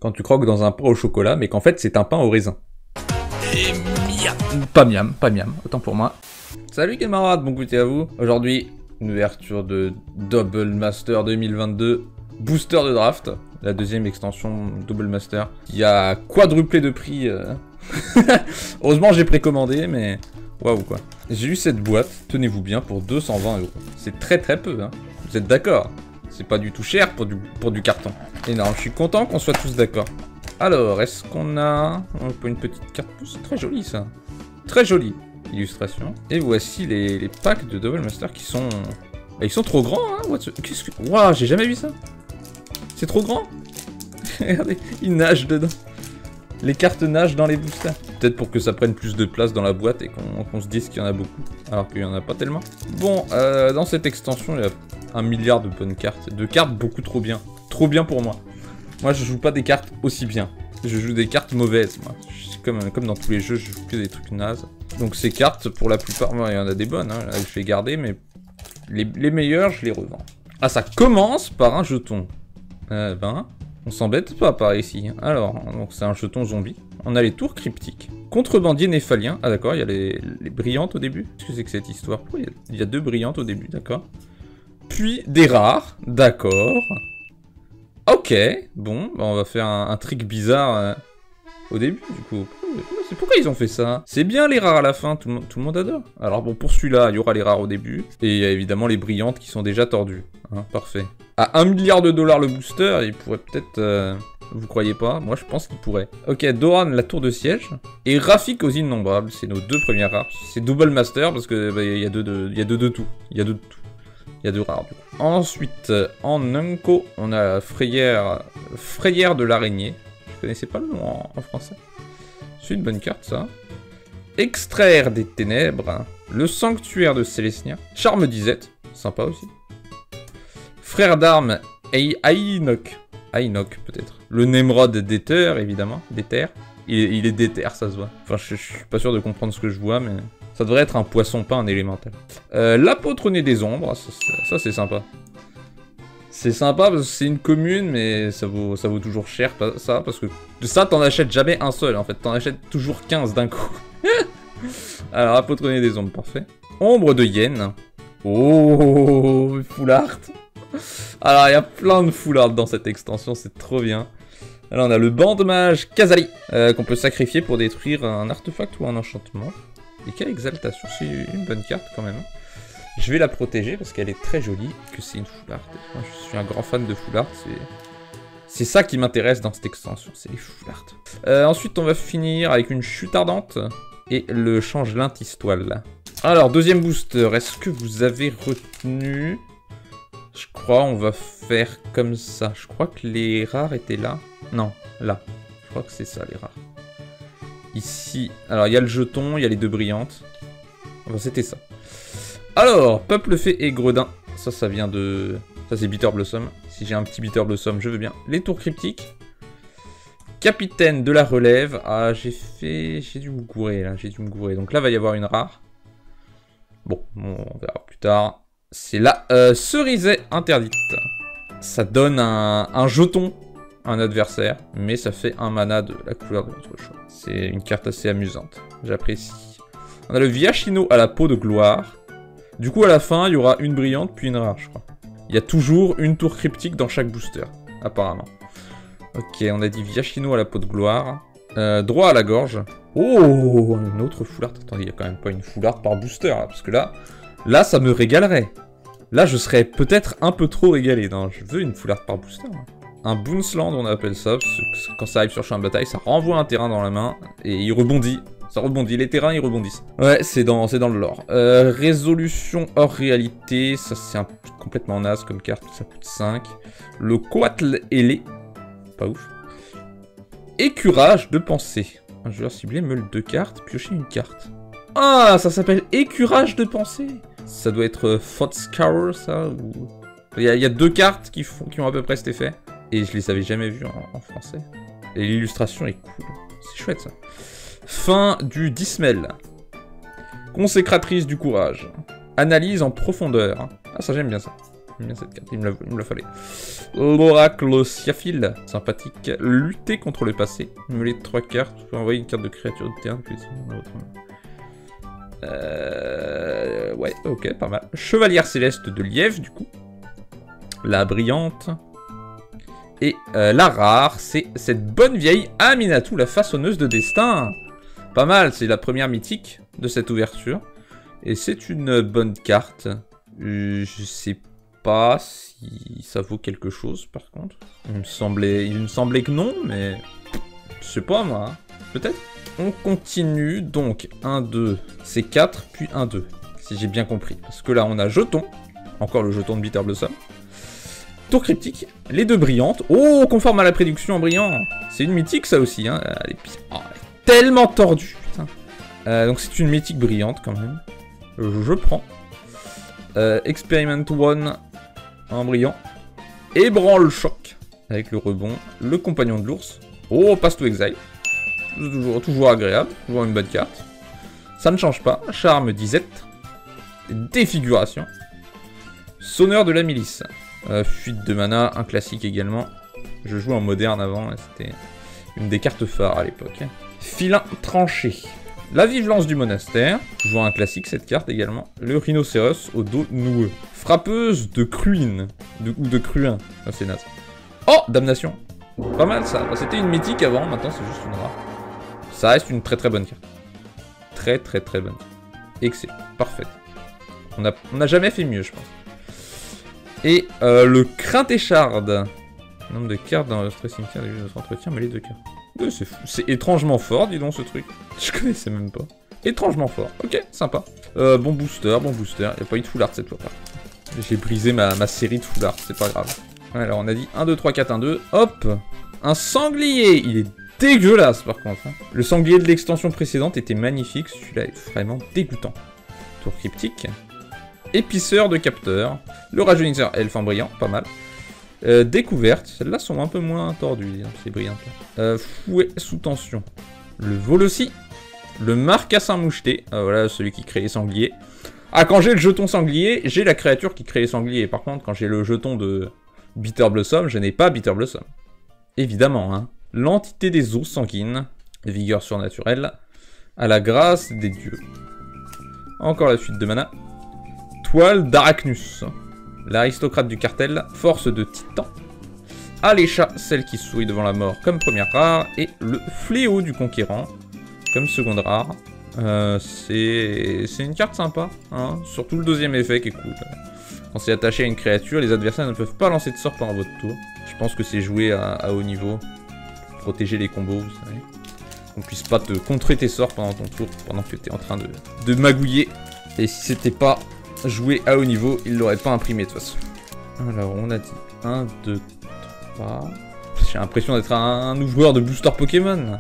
quand tu croques dans un pain au chocolat, mais qu'en fait c'est un pain au raisin. Et miam. Pas miam, pas miam, autant pour moi. Salut camarades, bon goûter à vous. Aujourd'hui, une ouverture de Double Master 2022, Booster de Draft, la deuxième extension Double Master, qui a quadruplé de prix. Heureusement j'ai précommandé, mais waouh quoi. J'ai eu cette boîte, tenez-vous bien, pour 220 €. C'est très peu, hein. Vous êtes d'accord? C'est pas du tout cher pour du carton. Énorme, je suis content qu'on soit tous d'accord. Alors, est-ce qu'on a une petite carte pouce? C'est très joli ça. Très joli. Illustration. Et voici les packs de Double Master qui sont... Ils sont trop grands, hein. Qu'est-ce que... Waouh, j'ai jamais vu ça. C'est trop grand. Regardez, ils nagent dedans. Les cartes nagent dans les boosters. Peut-être pour que ça prenne plus de place dans la boîte et qu'on se dise qu'il y en a beaucoup. Alors qu'il y en a pas tellement. Bon, dans cette extension, il y a 1 milliard de bonnes cartes. De cartes beaucoup trop bien. Trop bien pour moi. Moi, je joue pas des cartes aussi bien. Je joue des cartes mauvaises, moi. Comme dans tous les jeux, je joue que des trucs nazes. Donc ces cartes, pour la plupart, il y en a des bonnes, hein. Là, je vais garder, mais les meilleures, je les revends. Ah, ça commence par un jeton. On s'embête pas par ici. Alors, donc c'est un jeton zombie. On a les tours cryptiques. Contrebandier néphalien. Ah d'accord, il y a les brillantes au début. Qu'est-ce que c'est que cette histoire? Pourquoi il y a 2 brillantes au début, d'accord. Puis des rares, d'accord. Ok, bon, bah on va faire un trick bizarre au début, du coup. Pourquoi ils ont fait ça? C'est bien les rares à la fin, tout le monde adore. Alors bon, pour celui-là, il y aura les rares au début. Et il y a évidemment les brillantes qui sont déjà tordues. Hein, parfait. À 1 milliard de dollars le booster, il pourrait peut-être... vous croyez pas? Moi, je pense qu'il pourrait. Ok, Doran, la tour de siège. Et Rafik aux innombrables, c'est nos 2 premières rares. C'est Double Master, parce que bah, y a deux de tout. Il y a 2 de tout. Il y a 2 rares, du coup. Ensuite, en Unco, on a Frayère de l'araignée. Je connaissais pas le nom en français. C'est une bonne carte, ça. Extraire des ténèbres. Le sanctuaire de Célestia. Charme d'Isette. Sympa aussi. Frère d'armes Ainok. Ainok, peut-être. Le Nemrod d'Ether, évidemment. D'Ether. Il est d'Ether, ça se voit. Enfin, je suis pas sûr de comprendre ce que je vois, mais... Ça devrait être un poisson, pas un élémental. L'apôtre né des ombres. Ça c'est sympa. C'est sympa parce que c'est une commune, mais ça vaut toujours cher, ça, parce que de ça, t'en achètes jamais un seul, en fait. T'en achètes toujours 15 d'un coup. Alors, apôtre né des ombres, parfait. Ombre de hyène. Oh, full art. Alors, il y a plein de full art dans cette extension, c'est trop bien. Alors, on a le banc de mage Kazali, qu'on peut sacrifier pour détruire un artefact ou un enchantement. Et quelle exaltation, c'est une bonne carte quand même. Je vais la protéger parce qu'elle est très jolie, que c'est une full art. Moi je suis un grand fan de full art, c'est ça qui m'intéresse dans cette extension, c'est les full art. Ensuite on va finir avec une chute ardente et le changelin tistoile. Alors deuxième booster, est-ce que vous avez retenu? Je crois on va faire comme ça, je crois que les rares étaient là. Non, là, je crois que c'est ça les rares. Ici, alors il y a le jeton, il y a les 2 brillantes. Enfin, c'était ça. Alors, Peuple Fée et Gredin. Ça vient de... Ça, c'est Bitter Blossom. Si j'ai un petit Bitter Blossom, je veux bien. Les tours cryptiques. Capitaine de la relève. Ah, j'ai dû me gourer, là. J'ai dû me gourer. Donc là, va y avoir une rare. Bon, on verra plus tard. C'est la Cerisée interdite. Ça donne un jeton à un adversaire, mais ça fait un mana de la couleur de votre choix. C'est une carte assez amusante, j'apprécie. On a le Viachino à la peau de gloire. Du coup, à la fin, il y aura une brillante, puis une rare, je crois. Il y a toujours une tour cryptique dans chaque booster, apparemment. Ok, on a dit Viachino à la peau de gloire. Droit à la gorge. Oh, une autre full art. Attendez, il n'y a quand même pas une full art par booster, là, parce que là, ça me régalerait. Là, je serais peut-être un peu trop régalé. Non, je veux une full art par booster. Là. Un Boonsland, on appelle ça, parce que quand ça arrive sur champ de bataille, ça renvoie un terrain dans la main, et il rebondit. Ça rebondit, les terrains, ils rebondissent. Ouais, c'est dans le lore. Résolution hors réalité, ça c'est complètement naze comme carte, ça coûte 5. Le Coatl ailé, pas ouf. Écurage de pensée. Un joueur ciblé meule 2 cartes, piocher une carte. Ah, ça s'appelle Écurage de pensée. Ça doit être Thoughtscour, ça, ou... Il y a 2 cartes qui ont à peu près cet effet. Et je les avais jamais vues en français. Et l'illustration est cool. C'est chouette, ça. Fin du Dismel. Consécratrice du courage. Analyse en profondeur. Ah, ça j'aime bien ça. J'aime bien cette carte, il me la fallait. L'oracle Siaphil, sympathique. Lutter contre le passé. Mêler 3 cartes. Je peux envoyer une carte de créature de terrain. Ouais, ok, pas mal. Chevalière céleste de Lièvre, du coup. La brillante. Et la rare, c'est cette bonne vieille Aminatou, la façonneuse de destin. Pas mal, c'est la première mythique de cette ouverture. Et c'est une bonne carte. Je sais pas si ça vaut quelque chose, par contre. Il me semblait que non, mais... Je sais pas, moi. Hein. Peut-être. On continue, donc 1, 2, c'est 4, puis 1, 2. Si j'ai bien compris. Parce que là, on a jeton. Encore le jeton de Bitter Blossom. Tour cryptique. Les 2 brillantes. Oh, conforme à la prédiction en brillant. C'est une mythique, ça aussi. Hein. Elle est tellement tordue. Putain. Donc c'est une mythique brillante, quand même. Je prends. Experiment 1 en brillant. Ébranle choc. Avec le rebond. Le compagnon de l'ours. Oh, passe to exile. Toujours agréable. Toujours une bonne carte. Ça ne change pas. Charme disette. Défiguration. Sonneur de la milice. Fuite de mana. Un classique également. Je jouais en moderne avant. C'était une des cartes phares à l'époque. Filin tranché. La vivelance du monastère, toujours un classique cette carte également. Le rhinocéros au dos noueux. Frappeuse de Cruin, ou de Cruin. Ah, c'est naze. Oh, damnation. Pas mal ça. C'était une mythique avant, maintenant c'est juste une rare. Ça reste une très bonne carte. Très bonne. Excellent, parfait. On n'a jamais fait mieux, je pense. Et le Crintécharde. Nombre de cartes dans le stress cimetière, les jeux de notre entretien, mais les 2 cartes. C'est étrangement fort, dis donc, ce truc. Je connaissais même pas. Étrangement fort. Ok, sympa. Bon booster. Il n'y a pas eu de full art cette fois. J'ai brisé ma série de full art, c'est pas grave. Alors, on a dit 1, 2, 3, 4, 1, 2. Hop. Un sanglier. Il est dégueulasse, par contre. Hein. Le sanglier de l'extension précédente était magnifique. Celui-là est vraiment dégoûtant. Tour cryptique. Épiceur de capteur. Le rajeunisseur elfe en brillant, pas mal. Découverte, celles-là sont un peu moins tordues, ces brillantes là. Fouet sous tension. Le vol aussi. Le marcassin moucheté. Voilà, celui qui crée les sangliers. Ah, quand j'ai le jeton sanglier, j'ai la créature qui crée les sangliers. Par contre, quand j'ai le jeton de Bitter Blossom, je n'ai pas Bitter Blossom. Évidemment, hein. L'entité des eaux sanguines. Vigueur surnaturelle. À la grâce des dieux. Encore la fuite de mana. Toile d'Arachnus. L'aristocrate du cartel, force de titan. Alécha, celle qui sourit devant la mort comme première rare. Et le fléau du conquérant comme seconde rare. C'est une carte sympa. Hein, surtout le deuxième effet qui est cool. Quand c'est attaché à une créature, les adversaires ne peuvent pas lancer de sort pendant votre tour. Je pense que c'est joué à haut niveau. Pour protéger les combos, vous savez. Qu'on puisse pas te contrer tes sorts pendant ton tour, pendant que tu es en train de magouiller. Et si c'était pas joué à haut niveau, il l'aurait pas imprimé de toute façon. Alors, on a dit 1, 2, 3... J'ai l'impression d'être un ouvreur de booster Pokémon.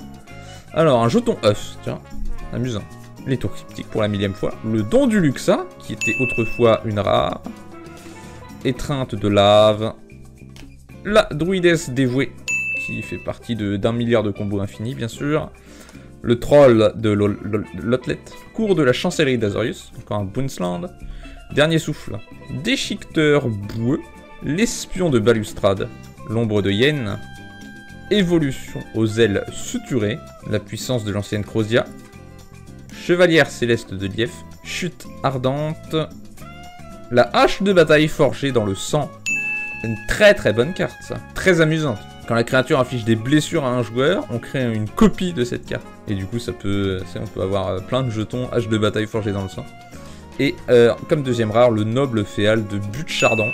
Alors, un jeton œuf, tiens, amusant. Les tours cryptiques pour la 1000e fois. Le don du Luxa, qui était autrefois une rare. Étreinte de lave. La druidesse dévouée, qui fait partie d'1 milliard de combos infinis, bien sûr. Le troll de l'Otlet. Cours de la chancellerie d'Azorius, encore un Boonsland. Dernier souffle. Déchiqueteur boueux. L'espion de Balustrade. L'ombre de Yen. Évolution aux ailes suturées. La puissance de l'ancienne Crosia. Chevalière céleste de Lief. Chute ardente. La hache de bataille forgée dans le sang. Une très bonne carte, ça. Très amusante. Quand la créature inflige des blessures à un joueur, on crée une copie de cette carte. Et du coup, on peut avoir plein de jetons hache de bataille forgée dans le sang. Et comme deuxième rare, le noble féal de Butchardon.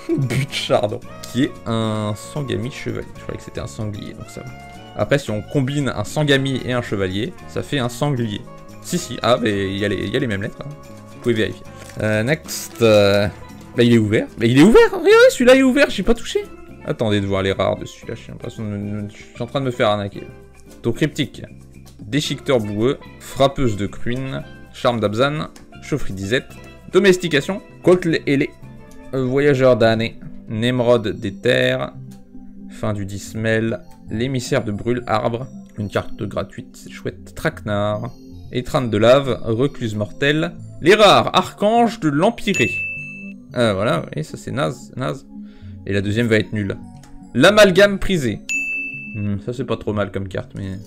Butchardon. Qui est un Sangami chevalier. Je croyais que c'était un sanglier, donc ça va. Après, si on combine un Sangami et un chevalier, ça fait un sanglier. Si, ah, mais il y a les mêmes lettres. Hein. Vous pouvez vérifier. Next. Bah, il est ouvert. Mais il est ouvert. Regardez, celui-là est ouvert. J'ai pas touché. Attendez de voir les rares de celui-là. Je suis en train de me faire arnaquer. Tour cryptique. Déchiqueteur boueux. Frappeuse de Cruin. Charme d'Abzan. Chaufferie d'Isette. Domestication. Cotle ailé. Voyageur d'année. Nemrod des terres. Fin du Dismel. L'émissaire de Brûle Arbre. Une carte gratuite. C'est chouette. Traquenard. Étreinte de lave. Recluse mortelle. Les rares. Archange de l'Empiré. Voilà, oui, ça c'est naze, naze. Et la deuxième va être nulle. L'amalgame prisé. Ça c'est pas trop mal comme carte, mais...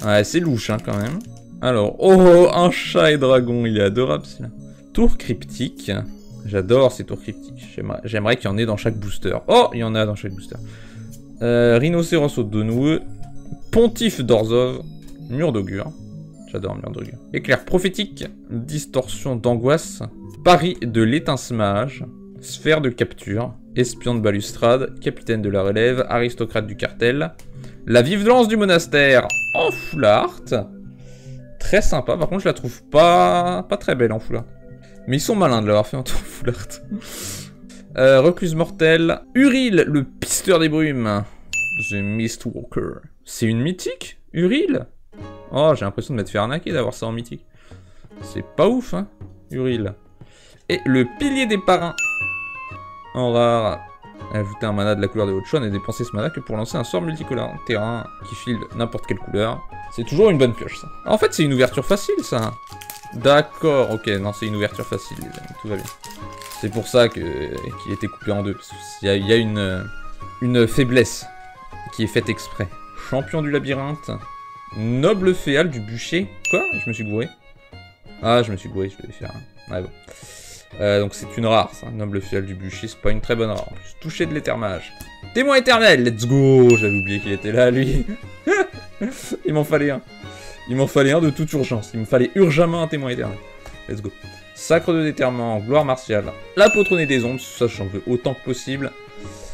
Ouais, c'est louche, hein, quand même. Alors, oh, un chat et dragon, il est adorable, celui-là. Tour cryptique. J'adore ces tours cryptiques. J'aimerais qu'il y en ait dans chaque booster. Oh, il y en a dans chaque booster. Rhinocéros au Donoueux. Pontife d'Orzhov. Mur d'augure. J'adore mur d'augure. Éclair prophétique. Distorsion d'angoisse. Pari de l'étince-mage. Sphère de capture. Espion de balustrade. Capitaine de la relève. Aristocrate du cartel. La vive-lance du monastère. En full art. Très sympa. Par contre, je la trouve pas très belle en full art. Mais ils sont malins de l'avoir fait en full art. Recluse mortelle. Uril, le pisteur des brumes. The Mistwalker. C'est une mythique, Uril? Oh, j'ai l'impression de m'être fait arnaquer d'avoir ça en mythique. C'est pas ouf, hein, Uril. Et le pilier des parrains. En rare. Ajouter un mana de la couleur de votre choix, et dépenser ce mana que pour lancer un sort multicolore. Terrain qui file n'importe quelle couleur. C'est toujours une bonne pioche, ça. En fait, c'est une ouverture facile, ça. D'accord, ok, non, c'est une ouverture facile, les amis, tout va bien. C'est pour ça qu'il était coupé en deux, parce qu'il y a une faiblesse qui est faite exprès. Champion du labyrinthe. Noble féal du bûcher. Quoi? Je me suis gouré. Ah, je me suis gouré, je devais faire... Ouais, bon. Donc c'est une rare, ça. Noble féal du bûcher, c'est pas une très bonne rare. En plus, toucher de l'éthermage. Témoin éternel, let's go! J'avais oublié qu'il était là, lui. Il m'en fallait un. Il m'en fallait un de toute urgence. Il me fallait urgemment un témoin éternel. Let's go. Sacre de déterrement, gloire martiale. La potronnée des ombres, ça j'en veux autant que possible.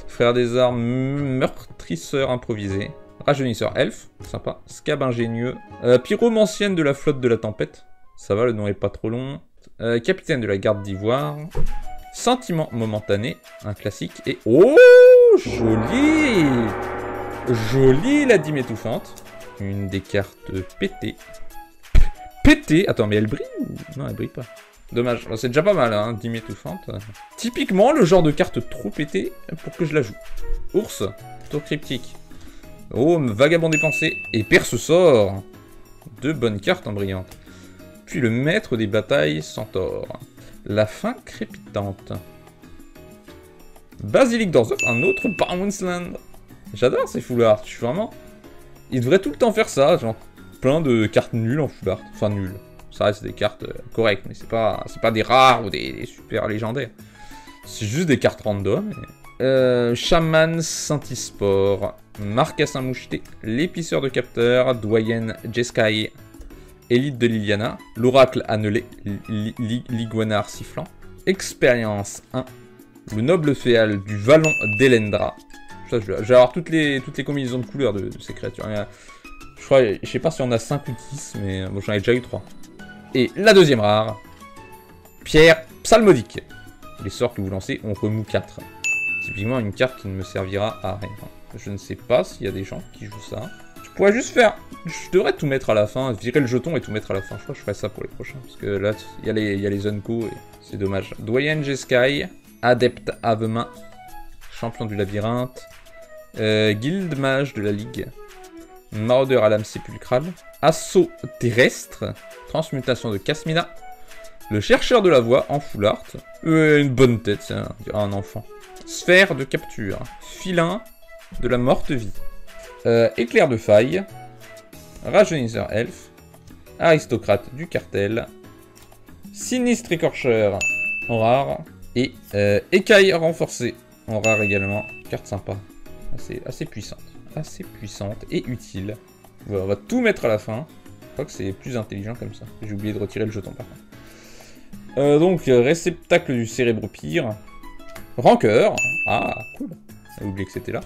Frère des armes, meurtrisseur improvisé. Rajeunisseur elfe, sympa. Scab ingénieux. Pyromancienne de la flotte de la tempête. Ça va, le nom est pas trop long. Capitaine de la garde d'ivoire. Sentiment momentané, un classique. Et... Oh, joli! Jolie la dîme étouffante. Une des cartes pétées. Pétée? Attends, mais elle brille ou... Non, elle brille pas. Dommage. C'est déjà pas mal, hein, dîme étouffante. Typiquement, le genre de carte trop pétée pour que je la joue. Ours, tour cryptique. Oh, vagabond dépensé. Et perce sort. Deux bonnes cartes en brillante. Puis le maître des batailles, Centaure. La fin crépitante. Basilic d'Orzhov, un autre Barwensland. J'adore ces full art, je suis vraiment... Il devrait tout le temps faire ça, genre plein de cartes nulles en full art. Enfin nulles. Ça reste des cartes correctes, mais c'est pas des rares ou des super légendaires. C'est juste des cartes random. Chaman Saint-Isport, Marcassin Moucheté, l'épiceur de capteur, doyenne Jeskai, élite de Liliana, l'oracle annelé, l'iguanard sifflant, expérience 1, le noble féal du vallon d'Elendra. Ça, je vais avoir toutes les combinaisons de couleurs de ces créatures. Je sais pas si on a 5 ou 10, mais bon, j'en ai déjà eu 3. Et la deuxième rare, pierre psalmodique. Les sorts que vous lancez, on remue 4. Typiquement une carte qui ne me servira à rien. Je ne sais pas s'il y a des gens qui jouent ça. Je pourrais juste faire... Je devrais tout mettre à la fin, virer le jeton et tout mettre à la fin. Je crois que je ferai ça pour les prochains. Parce que là, il y a les Unco et c'est dommage. Doyenne Jeskai, adepte Avemain, champion du labyrinthe, guilde mage de la ligue, maraudeur à l'âme sépulcrale, assaut terrestre, transmutation de Kasmina, le chercheur de la voix en full art, une bonne tête, c'est un enfant. Sphère de capture, filin de la morte vie, éclair de faille, rajeunisseur elfe, aristocrate du cartel, sinistre écorcheur en rare, et écaille renforcée en rare également, carte sympa, assez puissante et utile. Voilà, on va tout mettre à la fin, je crois que c'est plus intelligent comme ça, j'ai oublié de retirer le jeton par contre. Donc, réceptacle du cérébropire, rancœur, ah cool, j'ai oublié que c'était là,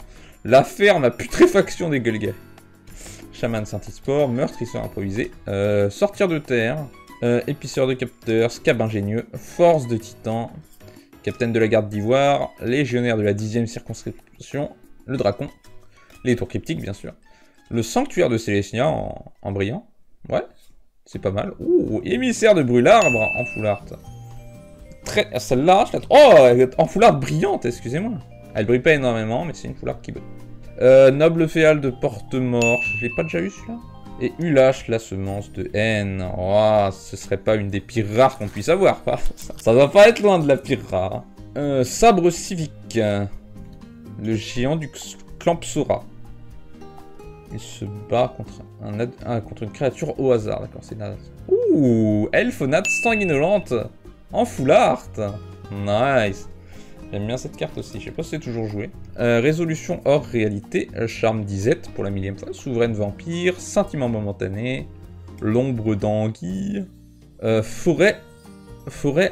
la ferme à putréfaction des Golgari, chaman Saint-Isport, meurtrisseur improvisé, sortir de terre, épiceur de capteur, scab ingénieux, force de titan, capitaine de la garde d'ivoire, légionnaire de la 10e circonscription, le dracon, les tours cryptiques bien sûr, le sanctuaire de Célestia en brillant, ouais, c'est pas mal. Ouh, émissaire de brûle-arbre en full art. Celle-là, je la trouve... Oh, elle est en full art brillante, excusez-moi. Elle brille pas énormément, mais c'est une full art qui brille. Noble féal de Porte-Mort, je l'ai pas déjà eu celui-là? Et Ulash, la semence de haine. Oh, ce serait pas une des pires rares qu'on puisse avoir. Ça doit pas être loin de la pire rare. Sabre civique. Le géant du Clampsora. Il se bat contre une créature au hasard. D'accord, c'est naze. Ouh, Elfonate sanguinolente. En full art. Nice. J'aime bien cette carte aussi, je sais pas si c'est toujours joué. Résolution hors réalité, charme d'Isette pour la 1000e fois, souveraine vampire, sentiment momentané, l'ombre d'anguille, forêt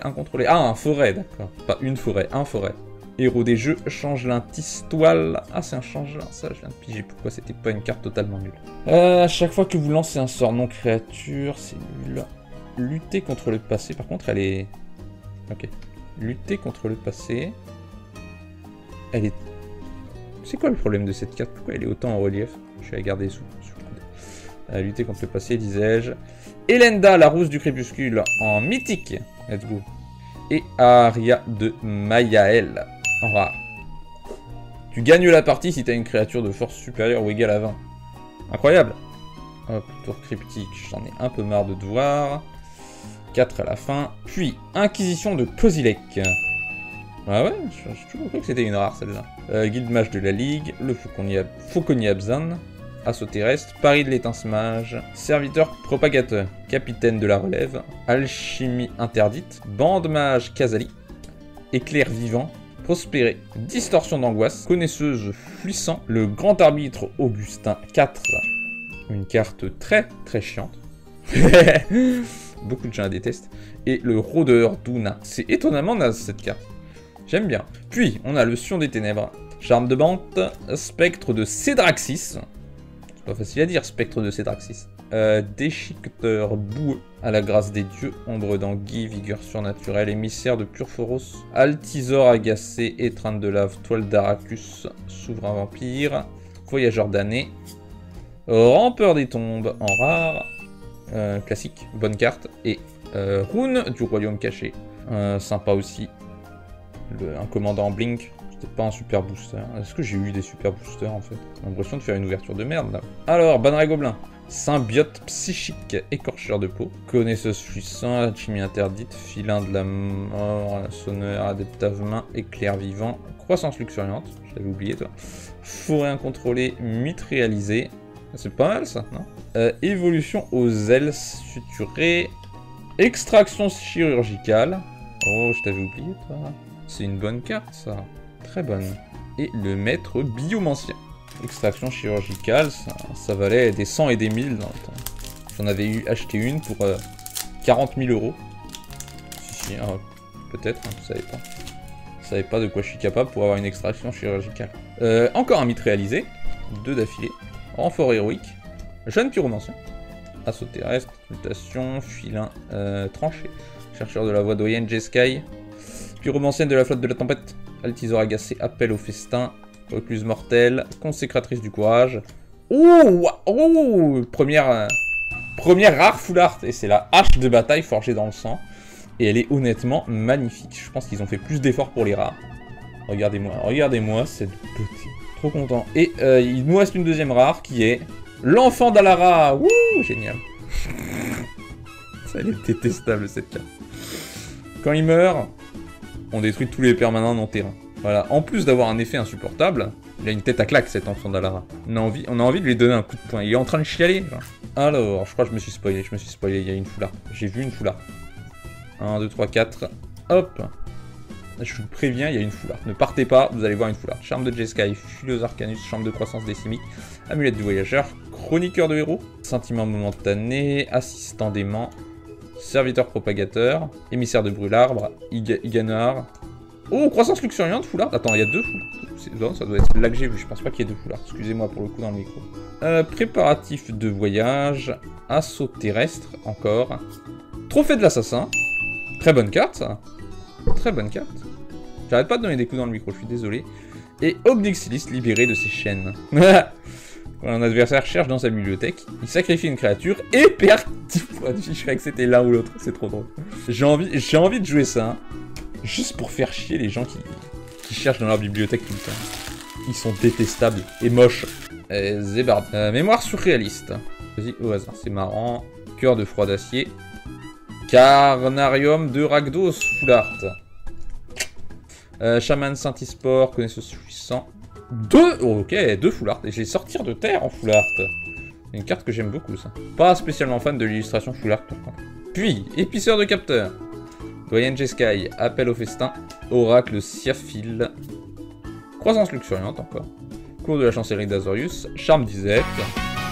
incontrôlée. Ah, un forêt, d'accord. Pas une forêt, un forêt. Héros des jeux, changelin tistoile. Ah, c'est un changelin, ça, je viens de piger pourquoi c'était pas une carte totalement nulle. À chaque fois que vous lancez un sort non créature, c'est nul. Lutter contre le passé, par contre, elle est... Ok. Lutter contre le passé. Elle est... C'est quoi le problème de cette carte? Pourquoi elle est autant en relief? Je vais la garder sous le coude. Lutter contre le passé, disais-je. Elenda, la rousse du crépuscule, en mythique. Let's go. Et Aria de Mayael, en rare. Tu gagnes la partie si t'as une créature de force supérieure ou égale à 20. Incroyable. Hop, tour cryptique, j'en ai un peu marre de devoir. 4 à la fin. Puis, Inquisition de Kozilek. Ah ouais, j'ai toujours cru que c'était une rare celle-là. Guilde mage de la Ligue, le Fauconnier Abzan, Assaut terrestre, Paris de l'éteinte mage, Serviteur propagateur, Capitaine de la relève, Alchimie interdite, Bande mage Kazali, Éclair vivant, Prospérer, Distorsion d'angoisse, Connaisseuse fluissant, le Grand Arbitre Augustin 4, une carte très très chiante. Beaucoup de gens la détestent. Et le Rôdeur d'Una. C'est étonnamment naze cette carte. J'aime bien. Puis, on a le Sion des Ténèbres. Charme de Bante. Spectre de Cédraxis. C'est pas facile à dire, Spectre de Cédraxis. Déchiqueteur boueux. À la grâce des dieux. Ombre d'anguille. Vigueur surnaturelle. Émissaire de Purphoros. Altisor agacé. Étreinte de lave. Toile d'Aracus. Souverain vampire. Voyageur damné. Rampeur des tombes en rare. Classique, bonne carte. Et Rune du Royaume Caché. Sympa aussi. Un commandant en Blink. C'était pas un super booster. Est-ce que j'ai eu des super boosters en fait? J'ai l'impression de faire une ouverture de merde là. Alors, Banneray Gobelin. Symbiote psychique, écorcheur de peau. Connaisseuse puissante, alchimie interdite. Filin de la mort, sonneur, adeptave main, éclair vivant. Croissance luxuriante. J'avais oublié toi. Forêt incontrôlée, mythe réalisé. C'est pas mal ça, non? Évolution aux ailes suturées. Extraction chirurgicale. Oh, je t'avais oublié, toi. C'est une bonne carte, ça. Très bonne. Et le maître biomancien. Extraction chirurgicale, ça valait des 100 et des 1000 dans le temps. J'en avais acheté une pour 40 000 €. Si, peut-être, hein, je savais pas. Je savais pas de quoi je suis capable pour avoir une extraction chirurgicale. Encore un mythe réalisé. 2 d'affilée. Renfort héroïque. Jeune pyromancien. Assaut terrestre, mutation, filin, tranché. Chercheur de la voie doyenne, Jeskai. Pyromancienne de la flotte de la tempête. Altisor agacé, appel au festin. Recluse mortelle, consécratrice du courage. Première rare full art. Et c'est la hache de bataille forgée dans le sang. Et elle est honnêtement magnifique. Je pense qu'ils ont fait plus d'efforts pour les rares. Regardez-moi cette beauté. Trop content. Et il nous reste une deuxième rare qui est l'enfant d'Alara. Wouh, génial. Ça, elle est détestable cette carte. Quand il meurt, on détruit tous les permanents non terrain. Voilà. En plus d'avoir un effet insupportable, il a une tête à claque cet enfant d'Alara. On a envie de lui donner un coup de poing. Il est en train de chialer. Genre. Alors, je crois que je me suis spoilé. Il y a une foulard. J'ai vu une foulard. 1, 2, 3, 4. Hop. Je vous préviens, il y a une foulard. Ne partez pas, vous allez voir une foulard. Charme de Jeskai, Fileuse Arcanus, Chambre de croissance décimique, Amulette du voyageur, Chroniqueur de héros, Sentiment momentané, Assistant d'aimant, Serviteur propagateur, Émissaire de brûle-arbre, Iganar. Oh, croissance luxuriante, foulard. Attends, il y a 2 foulards. Non, ça doit être là que j'ai vu, je pense pas qu'il y ait 2 foulards. Excusez-moi pour le coup dans le micro. Préparatif de voyage, Assaut terrestre, encore. Trophée de l'assassin. Très bonne carte, ça. Très bonne carte. J'arrête pas de donner des coups dans le micro, je suis désolé. Et Obnixilis libéré de ses chaînes. Quand un adversaire cherche dans sa bibliothèque, il sacrifie une créature et perd 10 points de vie. Je croyais que c'était l'un ou l'autre, c'est trop drôle. J'ai envie de jouer ça, hein, juste pour faire chier les gens qui cherchent dans leur bibliothèque tout le temps. Ils sont détestables et moches. Zébard. Mémoire surréaliste. Vas-y, au hasard, c'est marrant. Cœur de froid d'acier. Carnarium de Rakdos, full art. Chaman Saint-Isport, connaisseuse puissant. 2 oh, ok, 2 full art. Et j'ai sortir de terre en full art. C'est une carte que j'aime beaucoup, ça. Pas spécialement fan de l'illustration full art, par contre. Puis, épiceur de capteur. Doyen Jeskai, appel au festin. Oracle Siaphil. Croissance luxuriante, encore. Cours de la chancellerie d'Azorius. Charme d'Isette.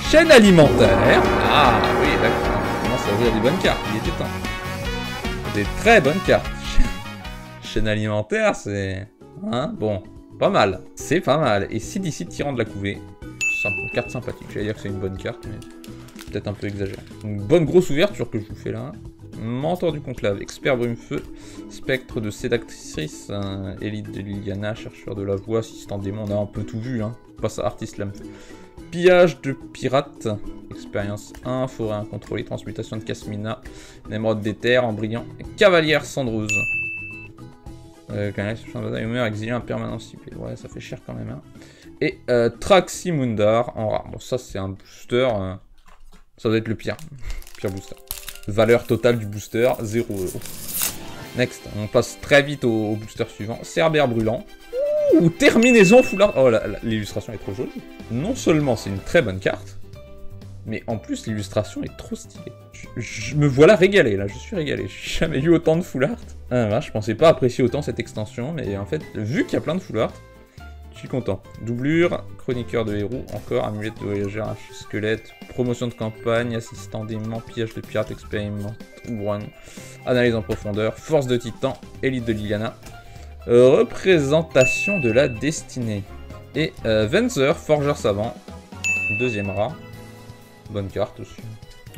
Chaîne alimentaire. Ah, oui, d'accord. On commence à ouvrir des bonnes cartes. Il était temps. Des très bonnes cartes. Chaîne alimentaire, c'est... Hein, bon, pas mal. C'est pas mal. Et si d'ici tyran de la couvée. C'est une carte sympathique. J'allais dire que c'est une bonne carte, mais peut-être un peu exagéré. Une bonne grosse ouverture que je vous fais là. Mentor du conclave, expert brume-feu, spectre de sédatrice, élite de Liliana, chercheur de la voix, assistant démon, on a un peu tout vu, hein. Passe à artiste lame. Pillage de pirate, expérience 1, forêt incontrôlée, transmutation de Casmina, émeraude d'éther, embrayant, cavalière cendreuse. Humeur, exilé en permanence ciblé. Ouais, ça fait cher quand même. Hein. Et Traximundar en rare. Bon, ça c'est un booster. Ça doit être le pire. Pire booster. Valeur totale du booster, 0 €. Next, on passe très vite au booster suivant. Cerbère brûlant. Ouh, terminaison full art. Oh, l'illustration est trop jolie. Non seulement c'est une très bonne carte, mais en plus l'illustration est trop stylée. Je me voilà régalé là, je suis régalé. J'ai jamais eu autant de full art. Ah, je pensais pas apprécier autant cette extension, mais en fait, vu qu'il y a plein de full art, je suis content. Doublure, chroniqueur de héros, encore, amulette de voyageur, squelette, promotion de campagne, assistant d'aimant, pillage de pirate, expériment, one, analyse en profondeur, force de titan, élite de Liliana, représentation de la destinée. Et Venzer, forgeur savant, deuxième rare, bonne carte aussi.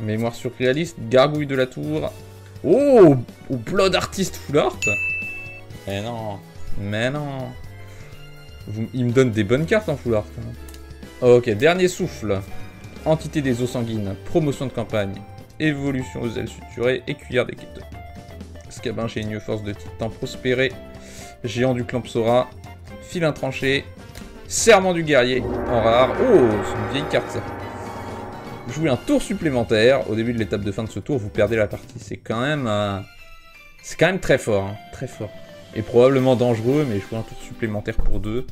Mémoire surréaliste, gargouille de la tour, oh, Blood Artist full art. Mais non, mais non. Il me donne des bonnes cartes en full art quand même. Ok, dernier souffle. Entité des eaux sanguines, promotion de campagne, évolution aux ailes suturées et cuillère d'équipement. Scabin ingénieux, force de titan prospéré, géant du Clampsora, filin tranché, serment du guerrier en rare. Oh, c'est une vieille carte ça. Jouez un tour supplémentaire. Au début de l'étape de fin de ce tour, vous perdez la partie. C'est quand même très fort, hein, très fort. Et probablement dangereux, mais jouer un tour supplémentaire pour 2,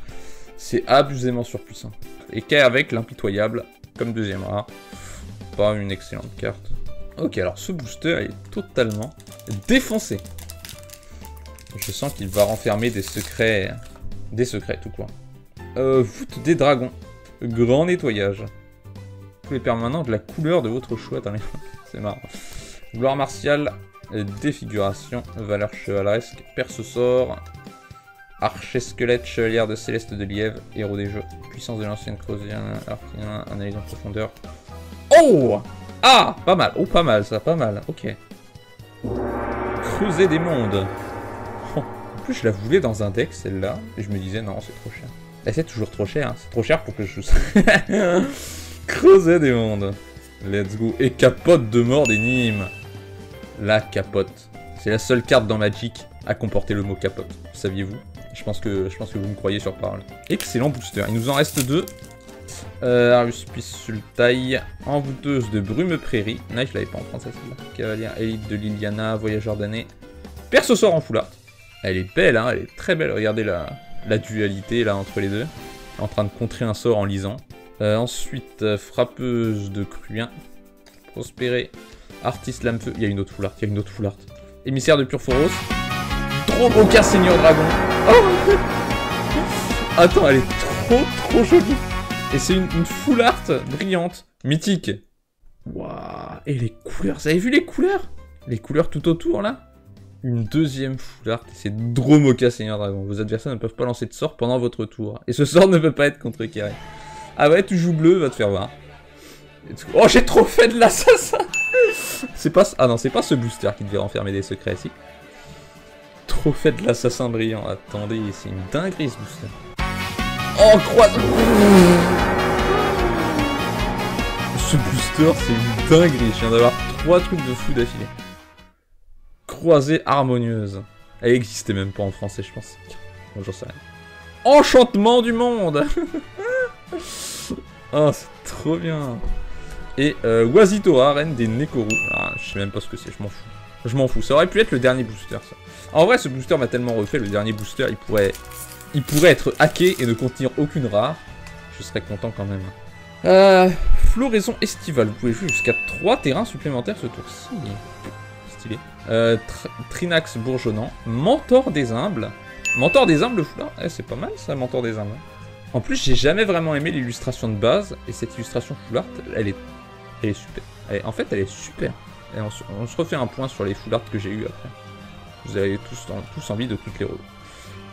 c'est abusément surpuissant. Et qu'avec l'impitoyable, comme deuxième rare, pas une excellente carte. Ok, alors ce booster est totalement défoncé. Je sens qu'il va renfermer des secrets tout quoi. Voûte des dragons, grand nettoyage. Tous les permanents de la couleur de votre choix, c'est marrant. Gloire martiale. Défiguration, valeur chevaleresque, perce-sort, archer-squelette, chevalière de Céleste de Lièvre, héros des jeux, puissance de l'ancienne creusienne, analyse en profondeur. Oh! Ah! Pas mal, oh pas mal ça, pas mal, ok. Creuser des mondes. Oh. En plus je la voulais dans un deck celle-là, et je me disais non c'est trop cher. Et c'est toujours trop cher, hein. C'est trop cher pour que je joue ça. Creuser des mondes. Let's go. Et capote de mort des Nîmes. La capote. C'est la seule carte dans Magic à comporter le mot capote. Saviez-vous? Je pense que vous me croyez sur parole. Excellent booster. Il nous en reste 2. Aruspice Sultai. Envoûteuse de Brume Prairie. Là, je l'avais pas en français celle-là. Cavalière élite de Liliana. Voyageur d'année. Perce-sort en full art. Elle est belle, hein. Elle est très belle. Regardez la dualité là entre les deux. En train de contrer un sort en lisant. Ensuite, frappeuse de Cruin. Prospérer. Artiste lame-feu. Il y a une autre full art. Il y a une autre full art. Émissaire de Purphoros. Dromoka Seigneur Dragon. Oh attends, elle est trop jolie. Et c'est une full art brillante. Mythique. Waouh. Et les couleurs. Vous avez vu les couleurs? Les couleurs tout autour là. Une deuxième full art. C'est Dromoka Seigneur Dragon. Vos adversaires ne peuvent pas lancer de sort pendant votre tour. Et ce sort ne peut pas être contrecarré. Ah ouais, tu joues bleu, va te faire voir. Oh, j'ai trop fait de l'assassin. C'est pas... Ah non, c'est pas ce booster qui devait renfermer des secrets, si. Trop fait de l'assassin brillant. Attendez, c'est une dinguerie ce booster. Oh, croise. Ce booster, c'est une dinguerie. Je viens d'avoir 3 trucs de fou d'affilée. Croisée harmonieuse. Elle existait même pas en français, je pense. Bon, j'en sais rien. Enchantement du monde. Oh, c'est trop bien. Et Wazitora, reine des Nekoru. Ah, je sais même pas ce que c'est, je m'en fous. Je m'en fous, ça aurait pu être le dernier booster, ça. En vrai, ce booster m'a tellement refait, le dernier booster, il pourrait être hacké et ne contenir aucune rare. Je serais content quand même. Floraison estivale, vous pouvez jouer jusqu'à 3 terrains supplémentaires ce tour-ci. Stylé. Trinax bourgeonnant. Mentor des humbles. Mentor des humbles, le foulard. C'est pas mal ça, Mentor des humbles. En plus, j'ai jamais vraiment aimé l'illustration de base. Et cette illustration full art, elle est super. En fait, elle est super. Et on se refait un point sur les full art que j'ai eu après. Vous avez tous envie de toutes les rôles.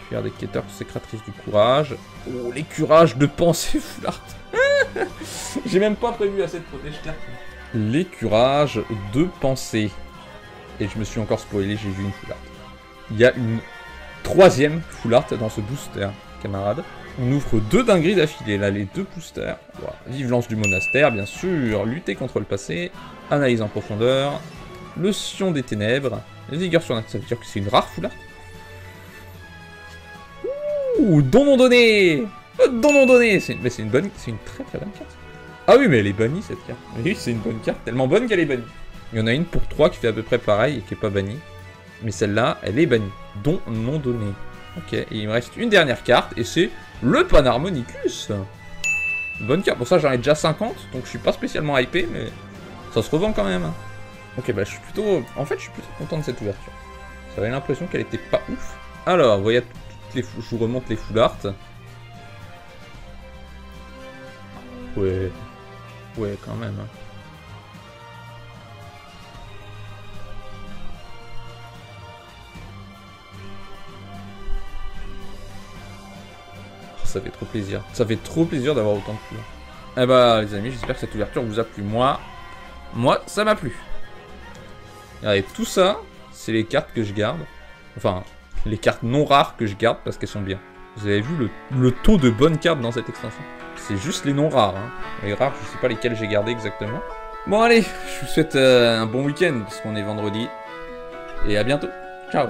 Cuillère des quêteurs, sécratrice du courage. Oh, l'écurage de pensée full art. J'ai même pas prévu assez de protège carte. L'écurage de pensée. Et je me suis encore spoilé, j'ai vu une full art. Il y a une 3e full art dans ce booster, camarades. On ouvre 2 dingueries d'affilée, là, les 2 boosters. Voilà. Vive lance du monastère, bien sûr. Lutter contre le passé. Analyse en profondeur. Le Sion des ténèbres. Vigueur sur ça veut dire que c'est une rare full art. Ouh, don non donné. Don non donné. Mais c'est une très très bonne carte. Ah oui, mais elle est bannie cette carte. Oui, c'est une bonne carte, tellement bonne qu'elle est bannie. Il y en a une pour 3 qui fait à peu près pareil et qui est pas bannie. Mais celle-là, elle est bannie. Don non donné. Ok, et il me reste une dernière carte, et c'est le Panharmonicus. Bonne carte. Bon, ça, j'en ai déjà 50, donc je suis pas spécialement hypé, mais ça se revend quand même. Ok, bah, je suis plutôt content de cette ouverture. J'avais l'impression qu'elle était pas ouf. Alors, vous voyez, je vous remonte les full art. Ouais, quand même. Ça fait trop plaisir. Ça fait trop plaisir d'avoir autant de full art. Eh bah, les amis, j'espère que cette ouverture vous a plu. Moi, ça m'a plu. Regardez, tout ça, c'est les cartes que je garde. Enfin, les cartes non rares que je garde parce qu'elles sont bien. Vous avez vu le taux de bonnes cartes dans cette extension. C'est juste les non rares. Hein. Les rares, je sais pas lesquels j'ai gardé exactement. Bon, allez, je vous souhaite un bon week-end parce qu'on est vendredi. Et à bientôt. Ciao.